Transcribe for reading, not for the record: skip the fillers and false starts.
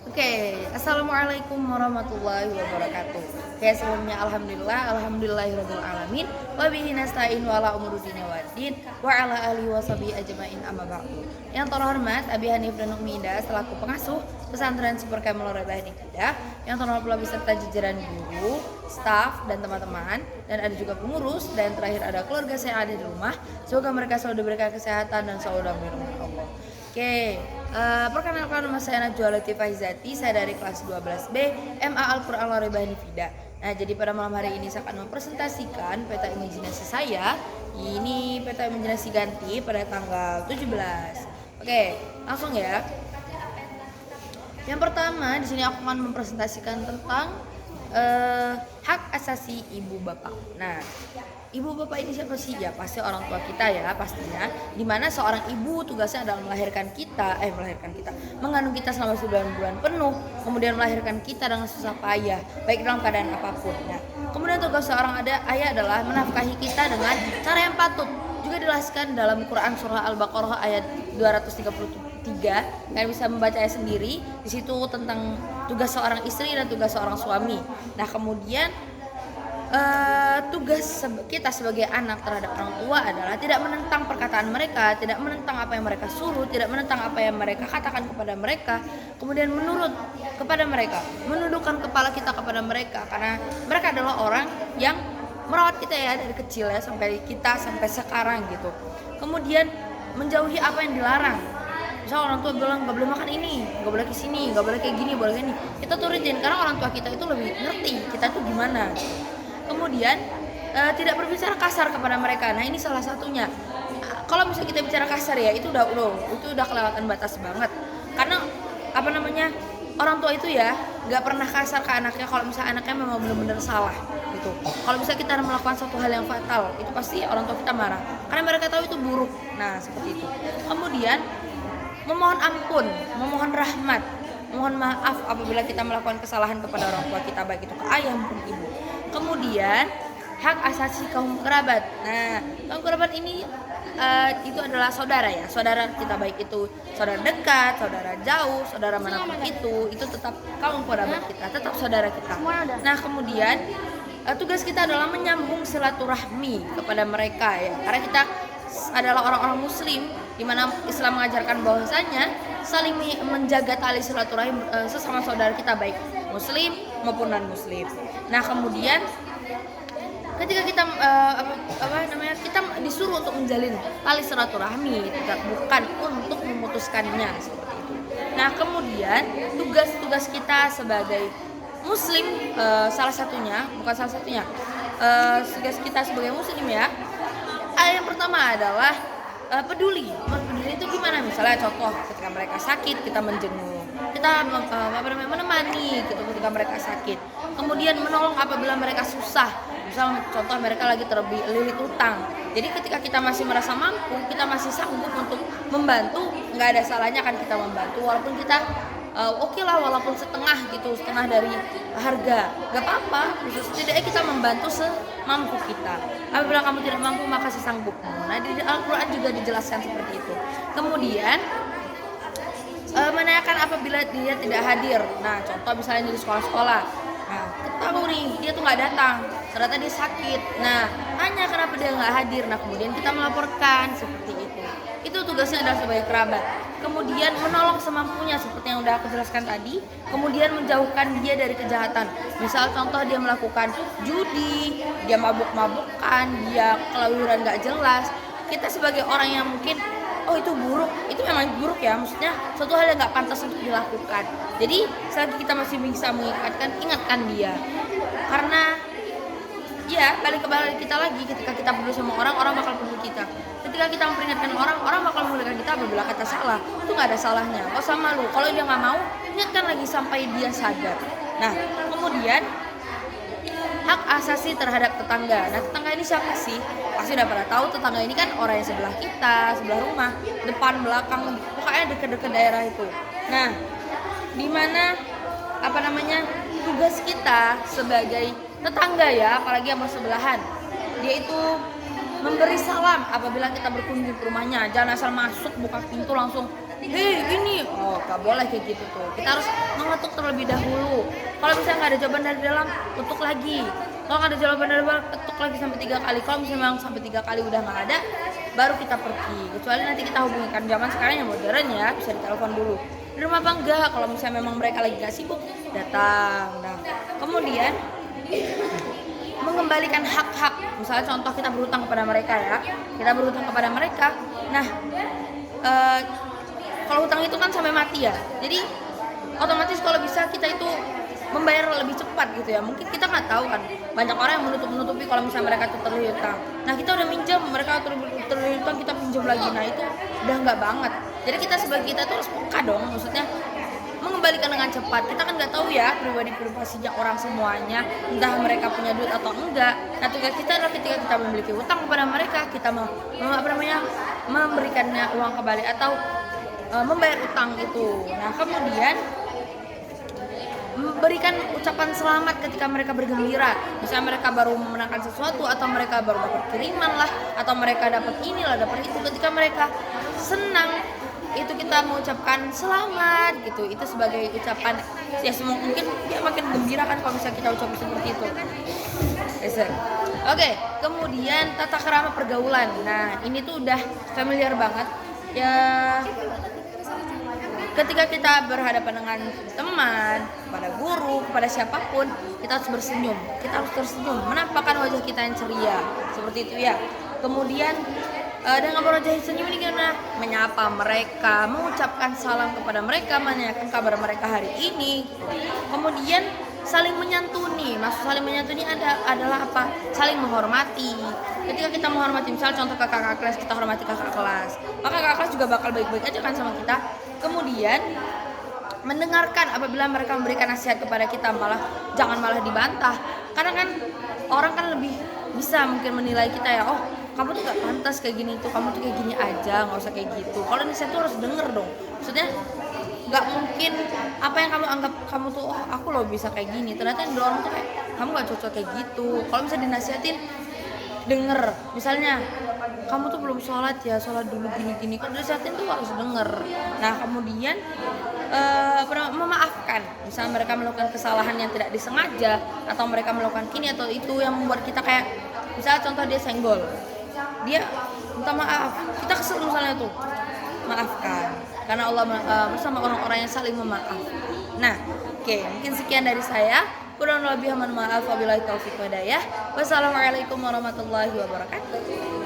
Oke, assalamualaikum warahmatullahi wabarakatuh. Oke, sebelumnya alhamdulillahirabbil alamin wa bihi nasta'in wa ala umuri dunya waddin wa ala alihi washabihi ajmain amma ba'du. Yang terhormat Abi Hanif dan Umi Indah selaku pengasuh pesantren Super Kamil Rebahan Ibadah, yang terhormat pula beserta jajaran guru, staf dan teman-teman, dan ada juga pengurus, dan terakhir ada keluarga saya yang ada di rumah. Semoga mereka selalu diberikan kesehatan dan selalu dalam lindungan Allah. Oke, perkenalkan nama saya Najwa Latifah Izati, saya dari kelas 12B MA Al-Quran Al-Rebahan Fida. Nah, jadi pada malam hari ini saya akan mempresentasikan peta imajinasi saya. Ini peta imajinasi ganti pada tanggal 17. Oke, langsung ya. Yang pertama, di sini aku akan mempresentasikan tentang hak asasi ibu bapak. Nah, ibu bapak ini siapa sih? Ya pasti orang tua kita ya pastinya. Dimana seorang ibu tugasnya adalah mengandung kita selama 9 bulan penuh, kemudian melahirkan kita dengan susah payah, baik dalam keadaan apapun. Nah, kemudian tugas seorang ayah adalah menafkahi kita dengan cara yang patut. Juga dijelaskan dalam Quran surah Al-Baqarah ayat 233. Kalian bisa membacanya sendiri. Di situ tentang tugas seorang istri dan tugas seorang suami. Nah, kemudian tugas kita sebagai anak terhadap orang tua adalah tidak menentang perkataan mereka, tidak menentang apa yang mereka suruh, tidak menentang apa yang mereka katakan kepada mereka, kemudian menurut kepada mereka, menundukkan kepala kita kepada mereka, karena mereka adalah orang yang merawat kita ya dari kecil ya sampai sekarang gitu. Kemudian menjauhi apa yang dilarang. Misal orang tua bilang nggak boleh makan ini, nggak boleh kesini, nggak boleh kayak gini, boleh kayak ini, kita turutin karena orang tua kita itu lebih ngerti kita tuh gimana. Kemudian tidak berbicara kasar kepada mereka. Nah, ini salah satunya. Kalau misalnya kita bicara kasar ya itu udah kelewatan batas banget. Karena orang tua itu ya nggak pernah kasar ke anaknya kalau misalnya anaknya memang benar-benar salah gitu. Kalau misalnya kita melakukan suatu hal yang fatal, itu pasti orang tua kita marah karena mereka tahu itu buruk. Nah, seperti itu. Kemudian memohon ampun, memohon rahmat, mohon maaf apabila kita melakukan kesalahan kepada orang tua kita, baik itu ke ayah maupun ibu. Kemudian hak asasi kaum kerabat. Nah, kaum kerabat ini itu adalah saudara ya, saudara kita, baik itu saudara dekat, saudara jauh, saudara manapun itu tetap kaum kerabat kita, tetap saudara kita. Nah, kemudian tugas kita adalah menyambung silaturahmi kepada mereka ya, karena kita adalah orang-orang muslim, di mana Islam mengajarkan bahwasanya saling menjaga tali silaturahim sesama saudara kita, baik muslim maupun non muslim. Nah, kemudian ketika kita kita disuruh untuk menjalin tali silaturahmi, bukan untuk memutuskannya seperti itu. Nah, kemudian tugas kita sebagai muslim tugas kita sebagai muslim ya. Yang pertama adalah peduli itu gimana? Misalnya contoh ketika mereka sakit kita menjenguk, kita menemani gitu ketika mereka sakit, kemudian menolong apabila mereka susah. Misal contoh mereka lagi terlilit utang, jadi ketika kita masih merasa mampu, kita masih sanggup untuk membantu, nggak ada salahnya kan kita membantu, walaupun kita walaupun setengah dari harga, nggak apa-apa. Setidaknya kita membantu semampu kita. Apabila kamu tidak mampu maka sesanggupmu. Nah, di Al-Quran juga dijelaskan seperti itu. Kemudian menanyakan apabila dia tidak hadir. Nah, contoh misalnya di sekolah-sekolah. Nah, kita tahu nih dia tuh nggak datang, ternyata dia sakit. Nah, tanya kenapa dia nggak hadir. Nah, kemudian kita melaporkan seperti itu. Itu tugasnya adalah sebagai kerabat. Kemudian menolong semampunya seperti yang udah aku jelaskan tadi. Kemudian menjauhkan dia dari kejahatan. Misal contoh dia melakukan judi, dia mabuk-mabukan, dia keluyuran gak jelas. Kita sebagai orang yang mungkin itu buruk, itu memang buruk ya, maksudnya suatu hal yang gak pantas untuk dilakukan. Jadi selagi kita masih bisa ingatkan dia. Karena ya balik ke kita lagi, ketika kita peduli sama orang bakal peduli kita. Ketika kita memperingatkan orang bakal memperingatkan kita apabila kata salah. Itu gak ada salahnya. Oh sama lu, kalau dia gak mau, ingatkan lagi sampai dia sadar. Nah, kemudian hak asasi terhadap tetangga. Nah, tetangga ini siapa sih? Pasti udah pada tahu, tetangga ini kan orang yang sebelah kita, sebelah rumah, depan, belakang, pokoknya deket-deket daerah itu. Nah, dimana tugas kita sebagai tetangga ya, apalagi yang bersebelahan, dia itu memberi salam apabila kita berkunjung ke rumahnya. Jangan asal masuk buka pintu langsung hei ini, oh gak boleh kayak gitu tuh. Kita harus mengetuk terlebih dahulu. Kalau misalnya nggak ada jawaban dari dalam, ketuk lagi. Kalau nggak ada jawaban dari luar, ketuk lagi sampai 3 kali. Kalau misalnya memang sampai 3 kali udah nggak ada, baru kita pergi. Kecuali nanti kita hubungikan, zaman sekarang yang modern ya, bisa ditelepon dulu. Di rumah apa enggak? Kalau misalnya memang mereka lagi nggak sibuk, datang. Nah, kemudian mengembalikan hak-hak. Misalnya contoh kita berhutang kepada mereka ya, kita berhutang kepada mereka. Nah, kalau hutang itu kan sampai mati ya, jadi otomatis kalau bisa kita itu membayar lebih cepat gitu ya. Mungkin kita nggak tahu kan, banyak orang yang menutupi kalau misalnya mereka tuh terhutang. Nah kita udah minjem, mereka terhutang, kita pinjam lagi. Nah itu udah nggak banget. Jadi kita sebagai kita tuh harus peka dong, maksudnya mengembalikan dengan cepat. Kita kan nggak tahu ya pribadi-privasinya orang semuanya, entah mereka punya duit atau enggak. Nah tugas kita adalah ketika kita memiliki hutang kepada mereka, kita memberikannya uang kembali atau membayar utang itu. Nah kemudian berikan ucapan selamat ketika mereka bergembira. Misalnya mereka baru memenangkan sesuatu, atau mereka baru dapat kiriman lah, atau mereka dapat inilah, dapat itu. Ketika mereka senang, itu kita mengucapkan selamat gitu. Itu sebagai ucapan ya, mungkin dia makin gembira kan kalau misalnya kita ucapkan seperti itu. Oke, kemudian tata krama pergaulan. Nah ini tuh udah familiar banget ya. Ketika kita berhadapan dengan teman, kepada guru, kepada siapapun, kita harus bersenyum. Kita harus tersenyum, menampakkan wajah kita yang ceria, seperti itu ya. Kemudian dengan berwajah senyum ini karena menyapa mereka, mengucapkan salam kepada mereka, menanyakan kabar mereka hari ini. Kemudian saling menyantuni. Maksud saling menyantuni adalah apa? Saling menghormati. Ketika kita menghormati, misal contoh ke kakak kelas, kita hormati kakak kelas, maka kakak kelas juga bakal baik-baik aja kan sama kita. Kemudian mendengarkan apabila mereka memberikan nasihat kepada kita, jangan malah dibantah. Karena kan orang kan lebih bisa mungkin menilai kita ya, oh kamu tuh gak pantas kayak gini tuh, kamu tuh kayak gini aja, gak usah kayak gitu. Kalau nasihat tuh harus denger dong. Maksudnya gak mungkin apa yang kamu anggap kamu tuh, oh aku loh bisa kayak gini, ternyata yang orang tuh kayak kamu gak cocok kayak gitu. Kalau misalnya dinasihatin, denger. Misalnya kamu tuh belum sholat ya, sholat dulu gini-gini. Kalau dinasihatin tuh harus denger. Nah kemudian memaafkan. Misalnya mereka melakukan kesalahan yang tidak disengaja, atau mereka melakukan kini atau itu yang membuat kita kayak, misalnya contoh dia senggol, dia minta maaf, kita kesel misalnya tuh, maafkan. Karena Allah bersama orang-orang yang saling memaaf. Nah, oke, mungkin sekian dari saya. Kurang lebih mohon maaf. Wabillahi taufiq wal hidayah. Wassalamualaikum warahmatullahi wabarakatuh.